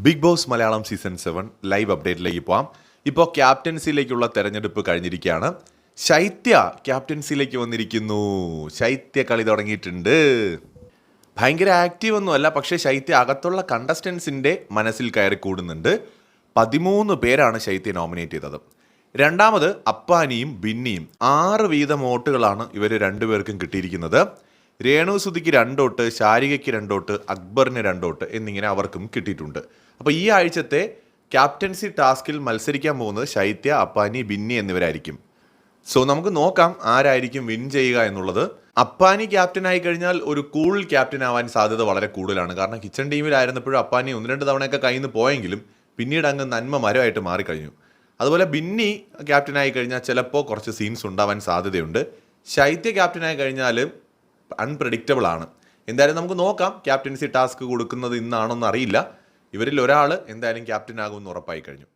Big Boss Malayalam season 7 live അപ്ഡേറ്റിലേക്ക് പോകാം. ഇപ്പോൾ ക്യാപ്റ്റൻസിയിലേക്കുള്ള തെരഞ്ഞെടുപ്പ് കഴിഞ്ഞിരിക്കുകയാണ്. ശൈത്യ ക്യാപ്റ്റൻസിയിലേക്ക് വന്നിരിക്കുന്നു. ശൈത്യ കളി തുടങ്ങിയിട്ടുണ്ട്. ഭയങ്കര ആക്റ്റീവ് ഒന്നുമല്ല, പക്ഷേ ശൈത്യ അകത്തുള്ള കണ്ടസ്റ്റൻസിൻ്റെ മനസ്സിൽ കയറി കൂടുന്നുണ്ട്. 13 പേരാണ് ശൈത്യ നോമിനേറ്റ് ചെയ്തത്. രണ്ടാമത് അപ്പാനിയും ബിന്നിയും 6 വീതം വോട്ടുകളാണ് ഇവർ രണ്ടുപേർക്കും കിട്ടിയിരിക്കുന്നത്. രേണുസുതിക്ക് 2 വോട്ട്, ശാരികയ്ക്ക് 2 വോട്ട്, അക്ബറിന് 2 വോട്ട് എന്നിങ്ങനെ അവർക്കും കിട്ടിയിട്ടുണ്ട്. അപ്പോൾ ഈ ആഴ്ചത്തെ ക്യാപ്റ്റൻസി ടാസ്കിൽ മത്സരിക്കാൻ പോകുന്നത് ശൈത്യ, അപ്പാനി, ബിന്നി എന്നിവരായിരിക്കും. സോ നമുക്ക് നോക്കാം ആരായിരിക്കും വിൻ ചെയ്യുക എന്നുള്ളത്. അപ്പാനി ക്യാപ്റ്റൻ ആയി കഴിഞ്ഞാൽ ഒരു കൂൾ ക്യാപ്റ്റൻ ആവാൻ സാധ്യത വളരെ കൂടുതലാണ്. കാരണം കിച്ചൺ ടീമിലായിരുന്നപ്പോഴും അപ്പാനി 1-2 തവണയൊക്കെ കയ്യിൽ നിന്ന് പോയെങ്കിലും പിന്നീട് അങ്ങ് നന്മ മരമായിട്ട് മാറിക്കഴിഞ്ഞു. അതുപോലെ ബിന്നി ക്യാപ്റ്റനായി കഴിഞ്ഞാൽ ചിലപ്പോൾ കുറച്ച് സീൻസ് ഉണ്ടാവാൻ സാധ്യതയുണ്ട്. ശൈത്യ ക്യാപ്റ്റനായി കഴിഞ്ഞാൽ അൺപ്രഡിക്റ്റബിൾ ആണ്. എന്തായാലും നമുക്ക് നോക്കാം. ക്യാപ്റ്റൻസി ടാസ്ക് കൊടുക്കുന്നത് ഇന്നാണോന്ന് അറിയില്ല. ഇവരിൽ ഒരാൾ എന്തായാലും ക്യാപ്റ്റൻ ആകുമെന്ന് ഉറപ്പായി കഴിഞ്ഞു.